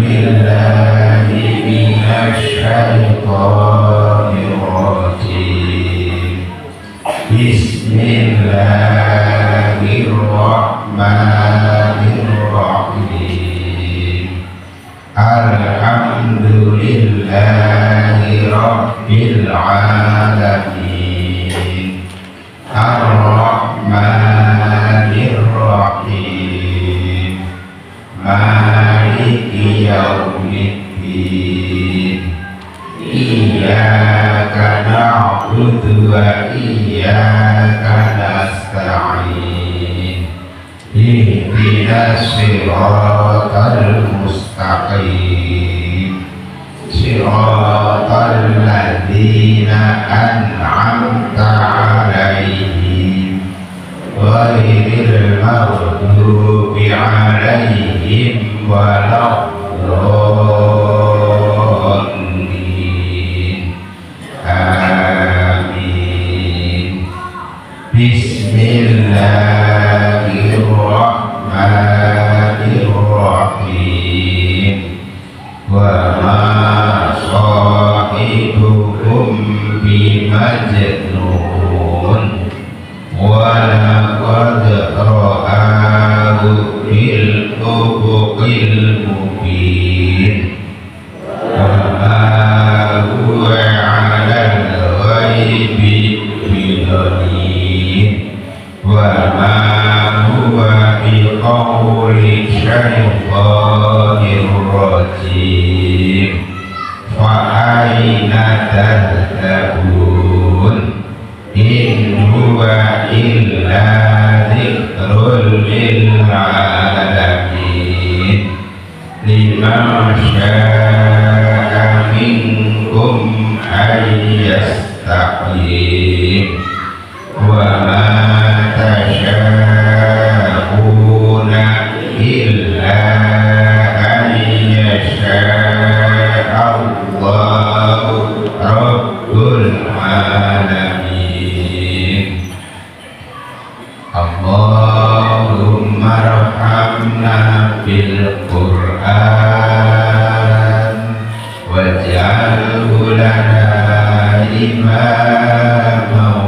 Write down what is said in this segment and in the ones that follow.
billahi minasyaitonir rajim. Bismillahirrahmanirrahim. Alhamdulillahi rabbil alamin. Ar-Rahmanir Rahim. Maliki yaumiddin. Iyyaka na'budu wa iyyaka nasta'in. Ihdinas siratal mustaqim. Siratal ladzina an'amta 'alaihim ghairil maghdubi 'alaihim waladdallin. Amin. Bismillahirrahmanirrahim. Wa ma sahibukum bimajnun wa laqad ra'ahu bil ufuqil mubin. Wa ma huwa 'alal ghaibi bidanin. Wa ma huwa biqawli syaitanir rajim. Fa aina tadhhabun in huwa illa dzikrul lil alamin. Liman syaa'a minkum ayyastaqim. Wa ma tasyaa'una illa an yasha'a Allahu rabbul alamin. Allahumma arhamna bil Qur'an waj'alhu lana imaman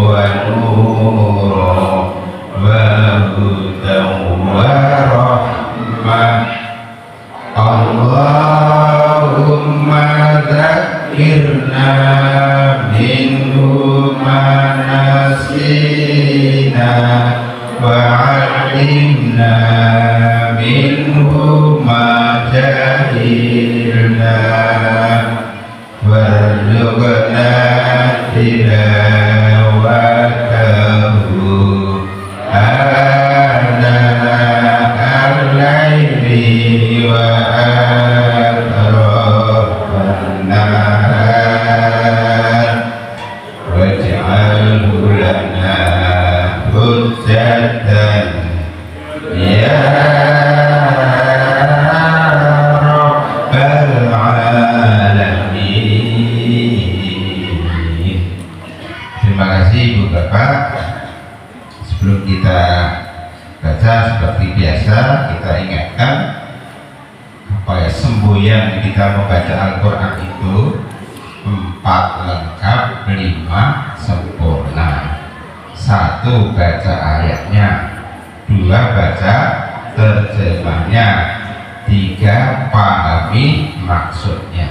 wa nuran wa hudan wa rahmah. Allahumma dzakkirna minhu ma nasina wa 'allimna minhu ma jahilna warzuqna tilawatahu ana al-laili wa atrafan nahar waj'alhu lana hujjatan ya rabbal alamin. Terima kasih Ibu Bapak. Sebelum kita baca seperti biasa, kita ingatkan apa ya, semboyan kita membaca Al-Quran itu 4 lengkap, 5 sempurna. 1 baca ayatnya, 2 baca terjemahnya, 3 pahami maksudnya,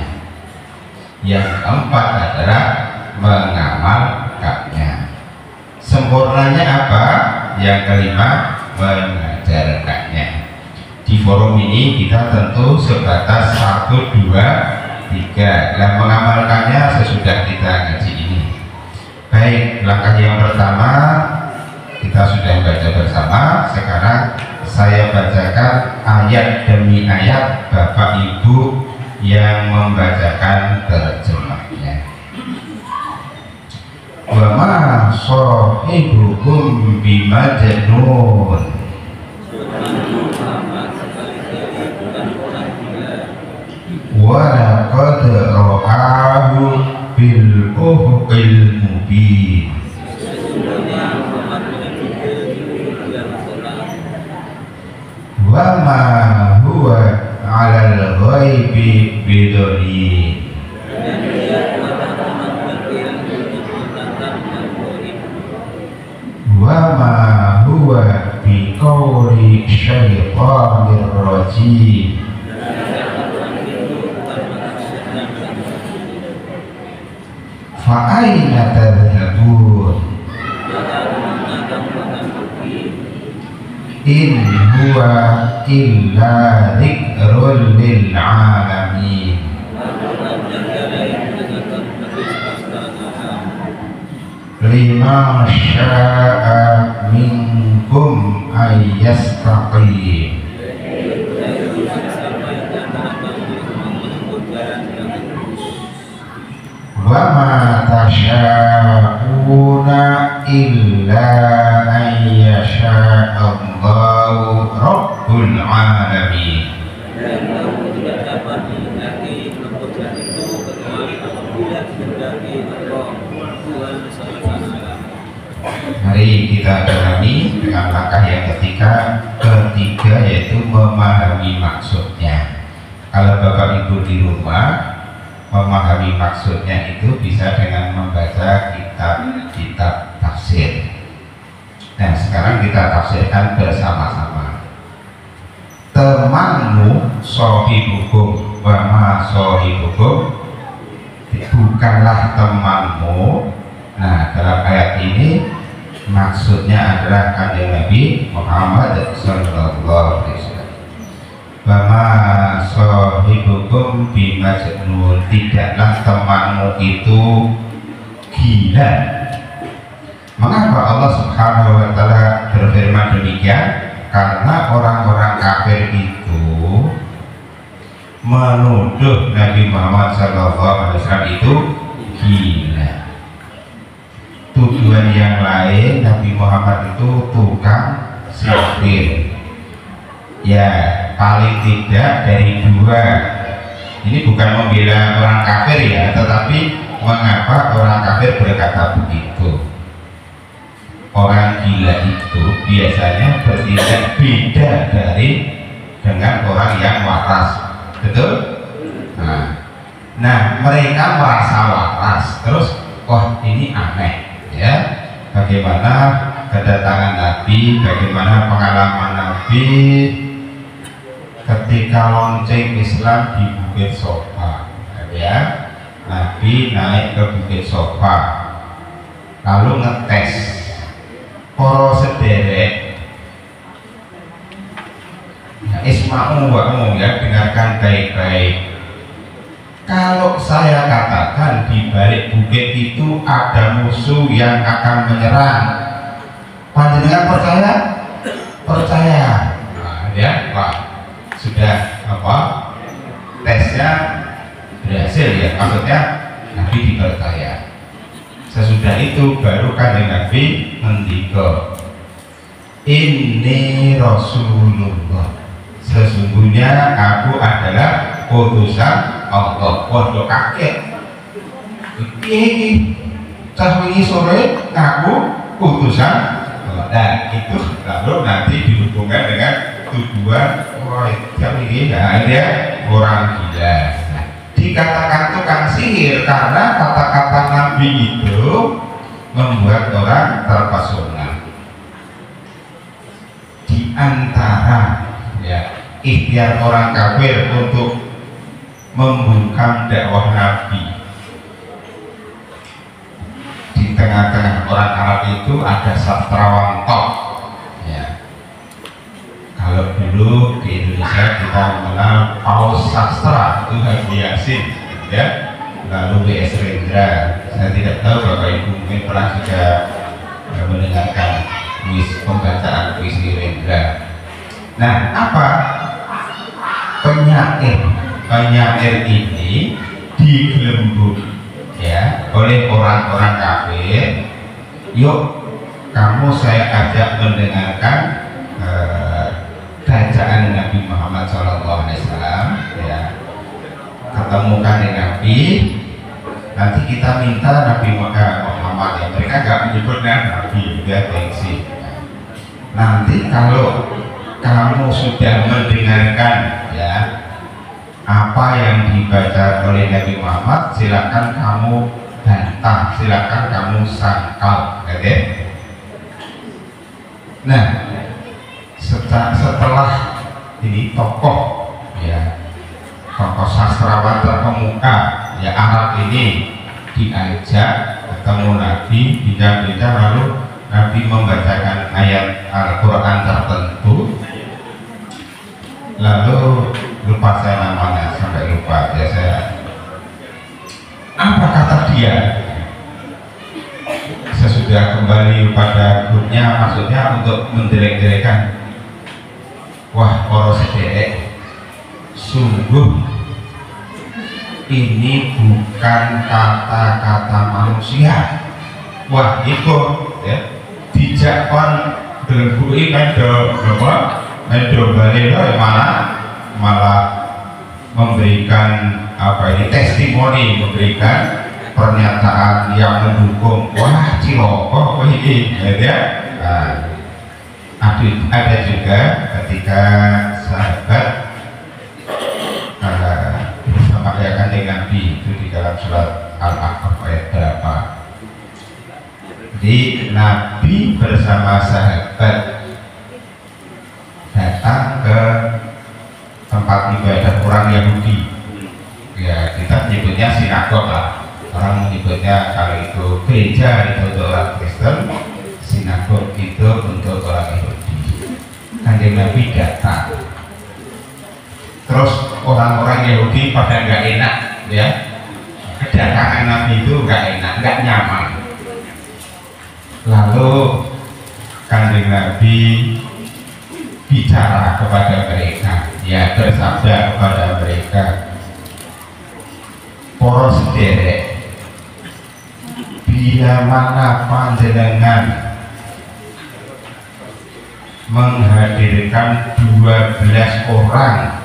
yang 4 adalah mengamalkannya. Sempurnanya apa? Yang kelima, mengajarkannya. Di forum ini kita tentu sebatas 1, 2, 3. Dan mengamalkannya sesudah kita ngaji ini. Baik, langkah yang pertama kita sudah baca bersama. Sekarang saya bacakan ayat demi ayat, Bapak Ibu yang membacakan terjemahnya. Wa ma sahibukum bimajnun. Wa laqad ra'ahu bil ufuqil mubin. Wa ma huwa 'alal ghaibi bidhalil. Wa ma huwa biqauli syaitanir rajim. Fa aina tadhhabun in huwa illa dzikrul lil alamin. Liman syaa minkum ayyastaqim. Wa ma tasyauna illa an yasha Allahu rabbul alamin. Mari kita dalami dengan langkah yang ketiga yaitu memahami maksudnya. Kalau Bapak Ibu di rumah memahami maksudnya itu bisa dengan membaca kitab-kitab tafsir. Nah, sekarang kita tafsirkan bersama-sama. Temanmu sohibukum wa ma sohibukum, bukanlah temanmu. Nah, dalam ayat ini maksudnya adalah kanjeng Nabi Muhammad sallallahu alaihi wasallam. Bama sohibukum bimajnun, tidaklah temanmu itu gila. Mengapa Allah Subhanahu wa taala berfirman demikian? Karena orang-orang kafir itu menuduh Nabi Muhammad sallallahu alaihi wasallam itu gila. Tujuan yang lain, Nabi Muhammad itu tukang sihir. Ya, paling tidak dari dua. Ini bukan membela orang kafir ya, tetapi mengapa orang kafir berkata begitu? Orang gila itu biasanya bertindak beda dengan orang yang waras, betul? Nah, mereka merasa waras, terus wah ini aneh ya. Bagaimana kedatangan Nabi, bagaimana pengalaman Nabi ketika lonceng Islam di Bukit Sofa, ya. Nabi naik ke Bukit Sofa, lalu ngetes para sederek. Nah, isma'u wa'mu, ya, dengarkan baik-baik. Kalau saya katakan di balik bukit itu ada musuh yang akan menyerang, panjenengan percaya? Percaya. Nah, ya, Pak. Sudah tesnya berhasil ya, maksudnya Nabi dipercaya. Sesudah itu baru kanjeng Nabi mendika, ini Rasulullah, sesungguhnya aku adalah utusan Allah. Waduh, kaget. Ini cah wingi sore aku utusan Allah. Nah, itu lalu nanti dihubungkan dengan tujuan yang ini ada orang gila. Nah, dikatakan tukang sihir karena kata-kata Nabi itu membuat orang terpesona. Di antara ya ikhtiar orang kafir untuk membungkam dakwah Nabi, di tengah-tengah orang Arab itu ada sastrawan top. Kalau dulu di Indonesia kita mengenal paus sastra itu Haji Yasin, ya, lalu W.S. Rendra. Saya tidak tahu Bapak Ibu mungkin pernah juga mendengarkan pembacaan puisi Rendra. Nah, apa penyair ini digelembung ya oleh orang-orang kafir. Yuk, kamu saya ajak mendengarkan bacaan Nabi Muhammad SAW, ya, ketemukan dengan Nabi, nanti kita minta Nabi Muhammad, ya, mereka gak menyebut Nabi, ya, gengsi. Nanti kalau kamu sudah mendengarkan ya apa yang dibaca oleh Nabi Muhammad silakan kamu bantah, silakan kamu sangkal, oke? Nah, setelah ini tokoh, ya, tokoh sastrawan terkemuka, ya, Arab ini diajak ketemu Nabi, bincang-bincang, lalu Nabi membacakan ayat Al-Quran tertentu, lalu lupa saya namanya, sampai lupa ya saya. Apa kata dia? Sesudah kembali pada grupnya, maksudnya untuk menjelek-jelekan, wah poros sedek, sungguh ini bukan kata-kata manusia. Wah itu ya, dijakon gelembui medo balelo malah memberikan apa ini testimoni, memberikan pernyataan yang mendukung. Wah ciloko ini ya. Nah, ada juga ketika sahabat bersama Kanjeng Nabi itu di dalam surat Al-A'raf ayat berapa? Jadi Nabi bersama sahabat datang ke tempat ibadah orang Yahudi. Ya kita menyebutnya sinagog lah. Orang menyebutnya kalau itu gereja itu untuk orang Kristen, sinagog itu untuk orang Yahudi. Kanjeng Nabi datang. Terus orang-orang Yahudi pada nggak enak, ya. Kedatangan Nabi itu nggak enak, nggak nyaman. Lalu Kanjeng Nabi bicara kepada mereka, ya, bersabda kepada mereka, para sederek, bila mana panjenengan menghadirkan 12 orang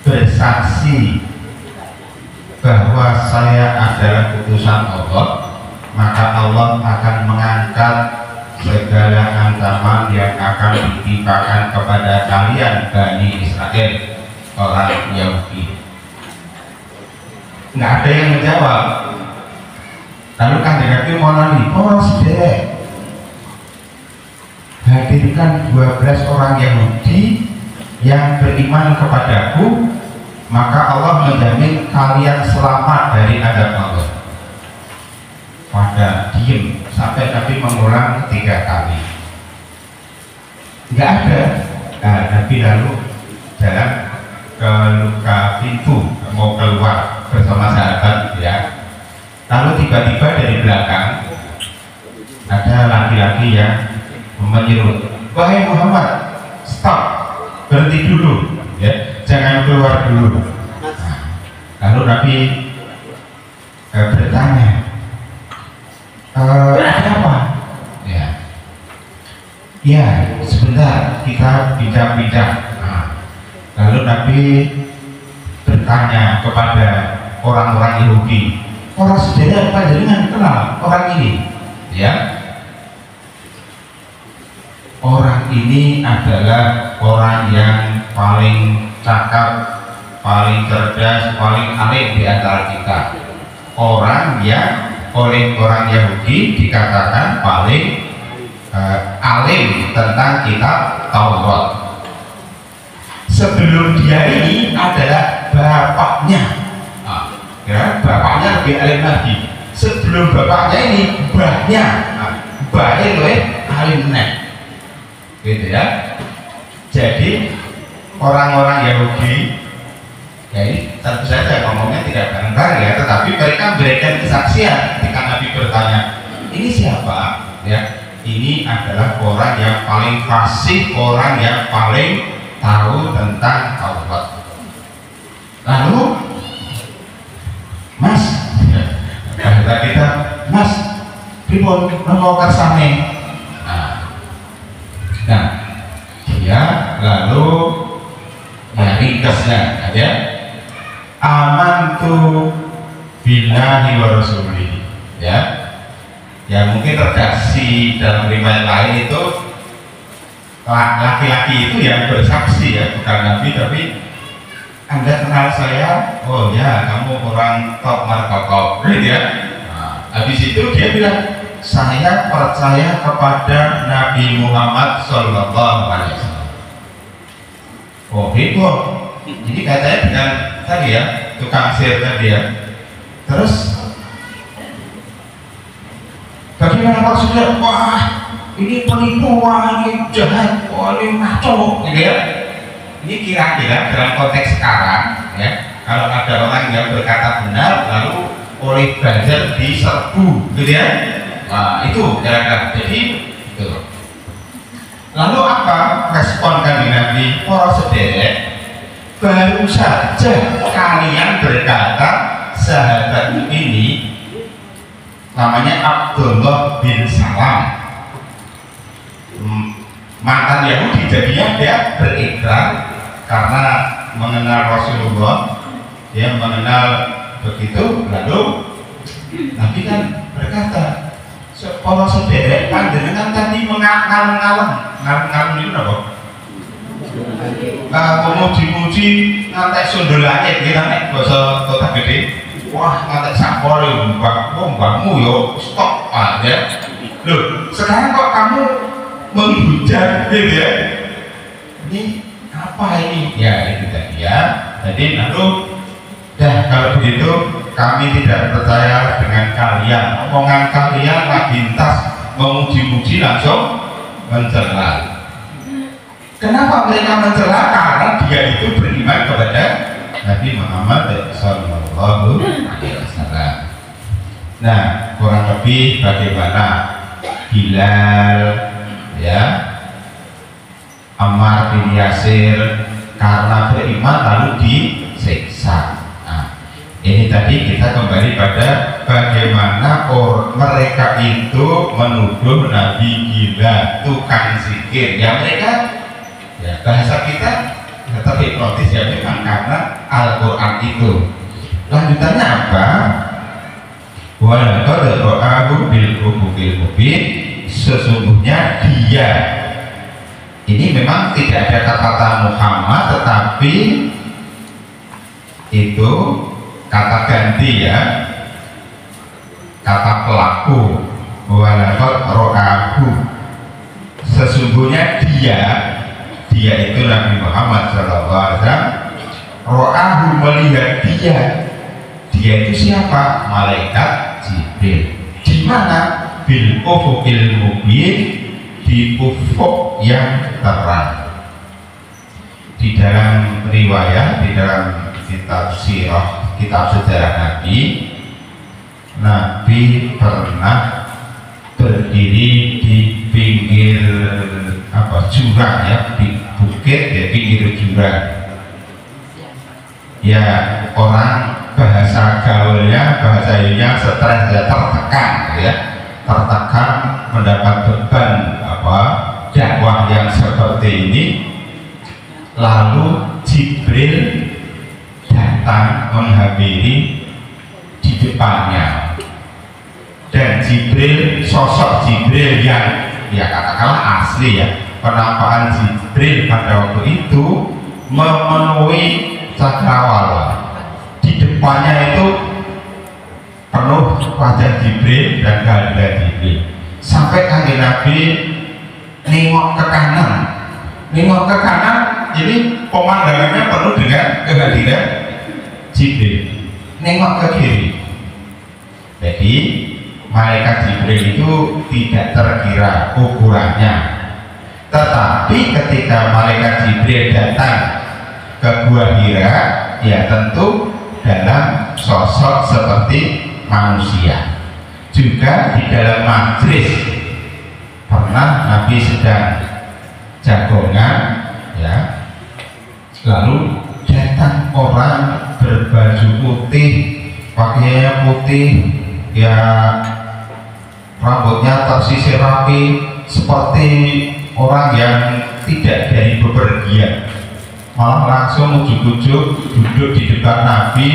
bersaksi bahwa saya adalah utusan Allah, maka Allah akan mengangkat segala ancaman yang akan ditimpakan kepada kalian Bani Israel, orang Yahudi. Nggak ada yang menjawab. Lalu Kanjeng Nabi mau nanya, oh sedek, hadirkan 12 orang Yahudi yang beriman kepadaku, maka Allah menjamin kalian selamat dari azab Allah. Pada diem sampai Nabi mengulang 3 kali. Nggak ada. Nah, Nabi lalu jalan ke pintu mau keluar bersama sahabat, ya. Lalu tiba-tiba dari belakang ada laki-laki yang menyuruh, wahai Muhammad, stop, berhenti dulu, ya, jangan keluar dulu. Nah, lalu Nabi bertanya, ada apa? Ya, sebentar kita bincang-bincang. Nah, lalu Nabi bertanya kepada orang-orang Yahudi, orang saudara panjenengan kenal orang ini? Ya, orang ini adalah orang yang paling cakap, paling cerdas, paling alim di antara kita. Orang yang oleh orang Yahudi dikatakan paling alim tentang kitab Taurat. Sebelum dia ini adalah bapaknya, ya, bapaknya lebih alim lagi. Sebelum bapaknya ini mbahnya, mbahnya lebih alim nek, gitu ya. Jadi orang-orang Yahudi, ya ini tentu saja ngomongnya tidak benar ya, tetapi mereka memberikan kesaksian ketika Nabi bertanya, ini siapa? Ya, ini adalah orang yang paling fasih, orang yang paling tahu tentang Taurat. Lalu, Mas, kata kita, Mas, pripun nopo kersane? Nah, dia lalu ringkasnya ada amantu billahi wa rasulihi, ya. Ya mungkin redaksi dalam riwayat lain itu laki-laki itu yang bersaksi, ya, bukan Nabi, tapi Anda kenal saya? Oh ya, kamu orang top markotop, gitu ya. Nah, habis itu dia bilang, saya percaya kepada Nabi Muhammad Sallallahu Alaihi Wasallam. Oh hebat. Jadi katanya dengan tadi ya, tukang sihir tadi ya. Terus bagaimana maksudnya? Wah, ini penipu, wah ini jahat, wah ini ngaco, gitu ya. Ini kira-kira dalam konteks sekarang ya, kalau ada orang yang berkata benar lalu oleh buzzer diserbu, gitu ya. Nah, itu kira-kira. Jadi itu. Lalu apa respon Kanjeng Nabi? Para sederek, baru saja kalian berkata sahabat ini namanya Abdullah bin Salam, mantan Yahudi, jadinya dia berikrar karena mengenal Rasulullah, dia mengenal begitu. Lalu Nabi kan berkata, para sederek panjenengan tadi ngalung-ngalung itu apa? Memuji-muji ngantek sundul langit, kita nek bahasa Kota Gede, wah ngantek sampor mbakmu yo stop aja. Loh, sekarang kok kamu menghujat, gitu ya? Ini apa ini? Ya itu tadi ya. Jadi lalu, kalau begitu kami tidak percaya dengan kalian. Omongan kalian lagi tas memuji-muji langsung mencela. Kenapa mereka mencela? Karena dia itu beriman kepada Nabi Muhammad Sallallahu Alaihi Wasallam. Nah, kurang lebih bagaimana Bilal, ya, Ammar bin Yasir karena beriman lalu disiksa. Nah, ini tadi kita kembali pada bagaimana mereka itu menuduh Nabi gila, tukang zikir. Ya mereka, ya bahasa kita tetap hipnotis ya memang karena Al-Quran itu. Lanjutannya apa? Wa laqad ra'ahu bil ufuqil mubin, sesungguhnya dia, ini memang tidak ada kata Muhammad tetapi itu kata ganti ya, kata pelaku. Wa laqad ra'ahu, sesungguhnya dia itu Nabi Muhammad SAW. Ra'ahu, melihat dia itu siapa? Malaikat Jibril. Di mana? Bil ufuqil mubin, di ufuk yang terang. Di dalam riwayat, di dalam kitab sirah, kitab sejarah Nabi pernah berdiri di pinggir jurang ya, di bukit ya, pinggir jurang. Ya orang bahasa gaulnya, bahasanya stres ya, tertekan ya, tertekan mendapat beban dakwah yang seperti ini. Lalu Jibril datang menghampiri di depannya, dan sosok Jibril yang ya katakanlah asli ya, penampakan Jibril pada waktu itu memenuhi cakrawala. Di depannya itu penuh wajah Jibril dan kehadiran Jibril, sampai Kanjeng Nabi nengok ke kanan, jadi pemandangannya penuh dengan kehadiran Jibril. Nengok ke kiri, jadi malaikat Jibril itu tidak terkira ukurannya. Tetapi ketika malaikat Jibril datang ke Gua Hira, ya tentu dalam sosok seperti manusia. Juga di dalam majlis pernah Nabi sedang jagongan ya, lalu datang orang berbaju putih, pakaiannya putih ya, rambutnya tersisir rapi seperti orang yang tidak dari bepergian, malah langsung ujuk-ujuk duduk di depan Nabi.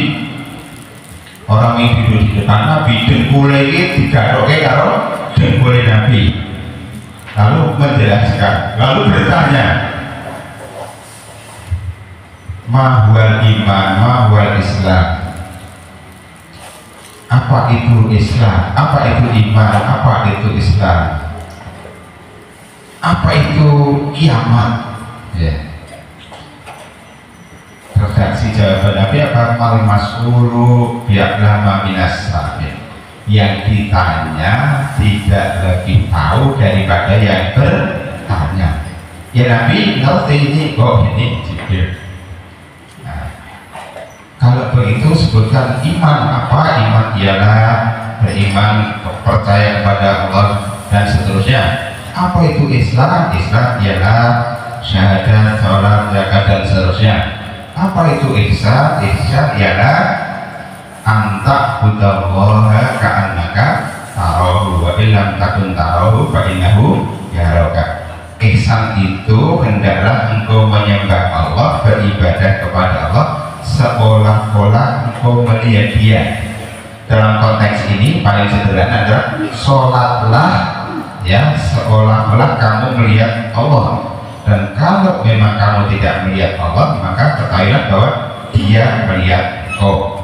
Orang yang duduk di depan Nabi dengkulnya digadoke karo dengkulnya Nabi, lalu menjelaskan, lalu bertanya, mahwal iman, mahwal Islam. Apa itu Islam? Apa itu iman? Apa itu Islam? Apa itu kiamat? Ya. Redaksi jawaban Nabi apa? Mal mas'ulu bi'alama minas sa'il. Yang ditanya tidak lebih tahu daripada yang bertanya. Ya Nabi ngerti ini, oh ini Jibril. Nah, kalau begitu sebutkan iman apa? Iman ialah beriman, percaya kepada Allah dan seterusnya. Apa itu Islam? Islam ialah syahadat, sholat, zakat dan seterusnya. Apa itu ihsan? Ihsan ialah anta budallaha ka'annaka tarahu wa illam takun tarahu fa innahu yaraka. Ihsan itu hendaklah engkau menyembah Allah, beribadah kepada Allah seolah-olah engkau melihat Dia. Dalam konteks ini paling sederhana adalah sholatlah ya seolah-olah kamu melihat Allah. Dan kalau memang kamu tidak melihat Allah, maka ketahuilah bahwa Dia melihat engkau.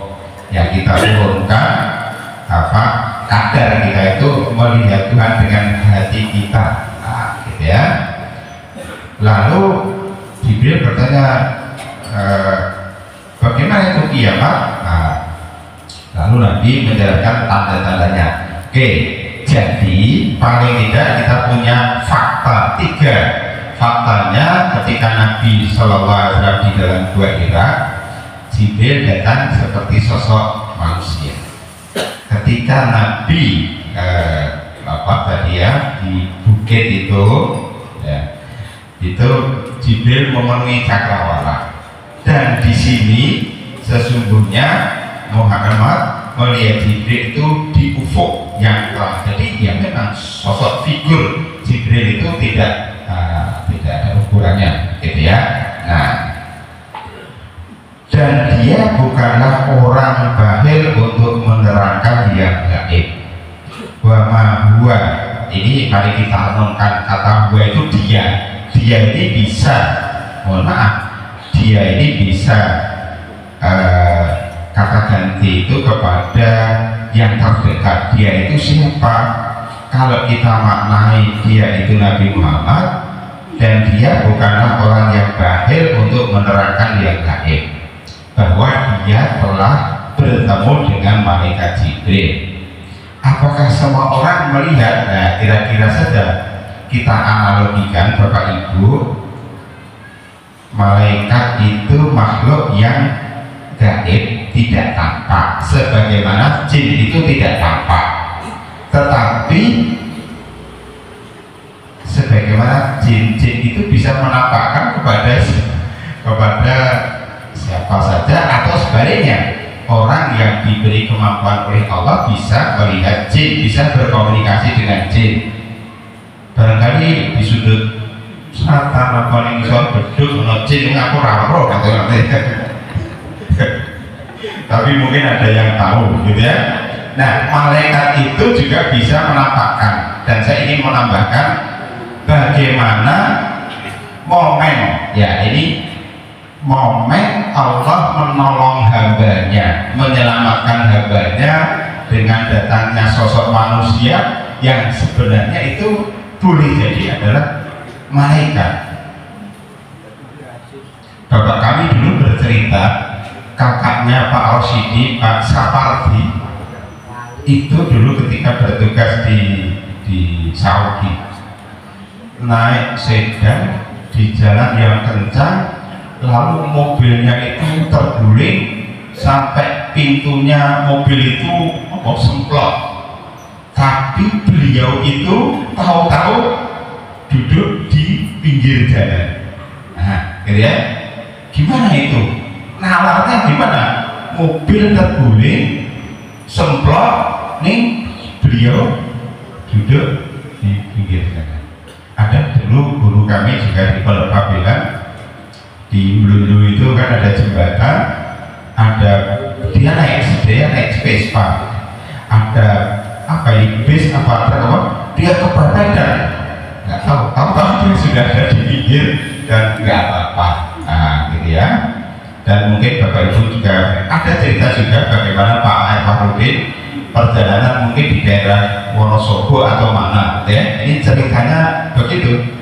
Yang kita turunkan apa kadar kita itu melihat Tuhan dengan hati kita, nah, gitu ya. Lalu Jibril bertanya, bagaimana itu kiamat? Nah, lalu Nabi menjelaskan tanda-tandanya. Oke, jadi paling tidak kita punya fakta 3. Faktanya ketika Nabi Shallallahu Alaihi Wasallam di dalam gua Hira, Jibril datang seperti sosok manusia. Ketika Nabi tadi ya di bukit itu, ya, itu Jibril memenuhi cakrawala. Dan di sini sesungguhnya Muhammad melihat Jibril itu di ufuk yang terang. Jadi ya memang sosok figur Jibril itu tidak ada ukurannya, gitu ya. Nah, dan dia bukanlah orang bahil untuk menerangkan yang gaib. Wa ma huwa, ini mari kita renungkan kata huwa itu dia. Dia ini bisa, mohon maaf, dia ini bisa kata ganti itu kepada yang terdekat. Dia itu siapa? Kalau kita maknai dia itu Nabi Muhammad, dan dia bukanlah orang yang bahil untuk menerangkan yang gaib, bahwa dia telah bertemu dengan malaikat Jibril. Apakah semua orang melihat? Nah, kira-kira saja kita analogikan Bapak Ibu, malaikat itu makhluk yang gaib, tidak tampak, sebagaimana jin itu tidak tampak. Tetapi sebagaimana jin-jin itu bisa menampakkan kepada siapa saja, atau sebaliknya orang yang diberi kemampuan oleh Allah bisa melihat jin, bisa berkomunikasi dengan jin. Barangkali di sudut selatan apa yang soal beduk no jin aku raro katanya. Tapi mungkin ada yang tahu, gitu ya. Nah, malaikat itu juga bisa menampakkan, dan saya ingin menambahkan bagaimana momen, ya ini momen Allah menolong hambanya, menyelamatkan hambanya dengan datangnya sosok manusia yang sebenarnya itu boleh jadi adalah malaikat. Bapak kami dulu bercerita, kakaknya Pak Rosyidi, Pak Sapardi, itu dulu ketika bertugas di Saudi, naik sedan di jalan yang kencang, lalu mobilnya itu terguling sampai pintunya mobil itu semplok, tapi beliau itu tahu-tahu duduk di pinggir jalan. Nah, gitu ya. Gimana itu? Nalarnya gimana? Mobil terguling, semplok, nih beliau duduk di pinggir jalan. Ada dulu guru kami juga di Pelapa bilang, di Melulu itu kan ada jembatan, ada dia naik Vespa, ada apa ini bis apa truk, dia kebakaran, nggak tahu dia sudah ada di pinggir dan nggak apa-apa. Nah, gitu ya. dan mungkin Bapak Ibu juga ada cerita juga bagaimana Pak Air Fahrudin perjalanan mungkin di daerah Wonosobo atau mana ya. Ini ceritanya begitu,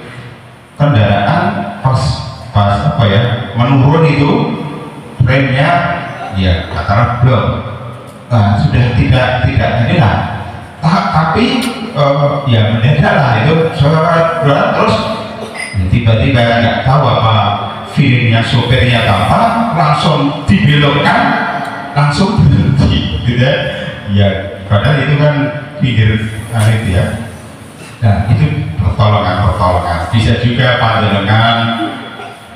kendaraan pas apa ya menurun itu remnya ya katakanlah blok, sudah tidak inilah tapi ya mendadak lah itu terus tiba-tiba nggak tahu apa feelingnya sopirnya apa, langsung dibelokkan, langsung berhenti gitu ya. Padahal itu kan pinggir itu ya. Nah itu pertolongan bisa juga panjenengan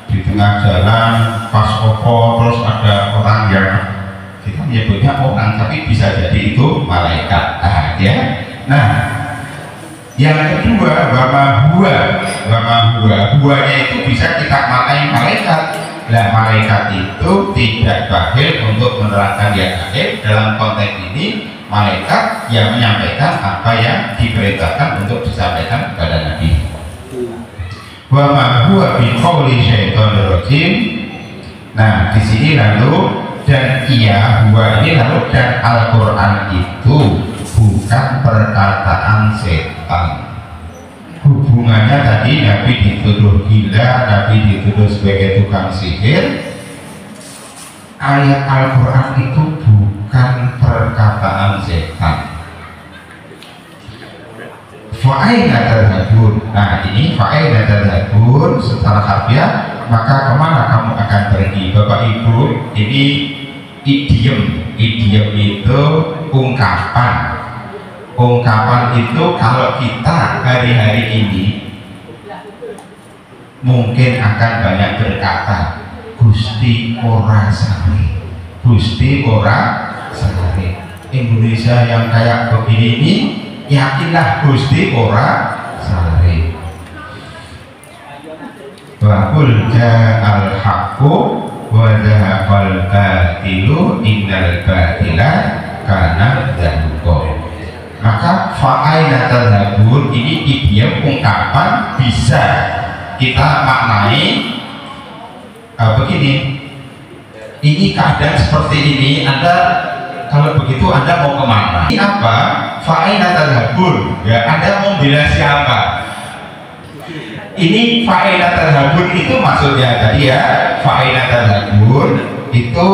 di tengah jalan pas opo terus ada orang yang kita menyebutnya orang tapi bisa jadi itu malaikat ya. Nah yang kedua buahnya itu bisa kita maknai malaikat. Nah malaikat itu tidak bakhil untuk menerangkan yang gaib. Dalam konteks ini malaikat yang menyampaikan apa yang diperintahkan untuk disampaikan kepada Nabi. Wa ma huwa bi qouli syaitonir rajim. Nah di sini lalu dan huwa ini lalu dan Al-Qur'an itu bukan perkataan setan. Hubungannya tadi Nabi dituduh gila, Nabi dituduh sebagai tukang sihir. Ayat Al-Quran itu bukan perkataan setan. Fa'aina tadhabun. Nah ini fa'aina tadhabun secara harfiah, maka kemana kamu akan pergi? Bapak Ibu, ini idiom itu ungkapan itu kalau kita hari-hari ini mungkin akan banyak berkata Gusti ora sare, Gusti ora sare. Indonesia yang kayak begini ini yakinlah Gusti ora sare. Wa qul ja'al haqqu wa zahaqal batilu innal batila kana zahuqa. Maka fa'aina tadhabun ini idiom ungkapan bisa kita maknai begini, ini keadaan seperti ini, Anda kalau begitu Anda mau kemana? Ini apa? Fa'aina tadhabun ya, Anda mau bela siapa? Ini fa'aina tadhabun itu maksudnya tadi ya, fa'aina tadhabun itu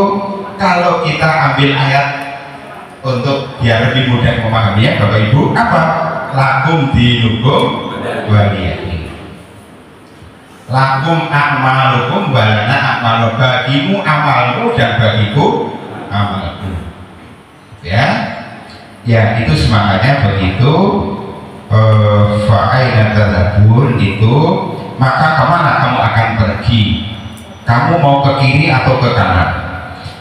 kalau kita ambil ayat untuk biar lebih mudah memahami ya Bapak Ibu, apa? Lakum dinukum waliyadin. Lakum a'malukum walana a'malu, bagimu amalmu dan bagiku amalku. Ya itu semangatnya begitu. Fa'aina tadhabun itu maka kemana kamu akan pergi? Kamu mau ke kiri atau ke kanan?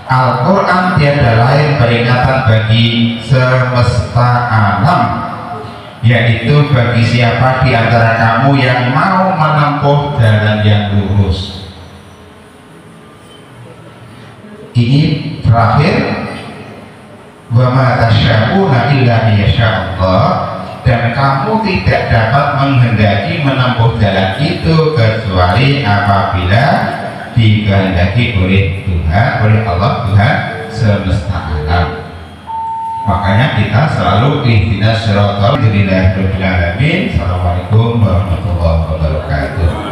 Al-Quran tiada lain peringatan bagi semesta alam, yaitu bagi siapa di antara kamu yang mau menempuh jalan yang lurus. Ini terakhir, wa ma tasya'una illa Allah, dan kamu tidak dapat menghendaki menempuh jalan itu kecuali apabila dikehendaki oleh Tuhan, oleh Allah Tuhan semesta alam. Makanya kita selalu ihdinas siratal mustaqim. Assalamualaikum warahmatullahi wabarakatuh.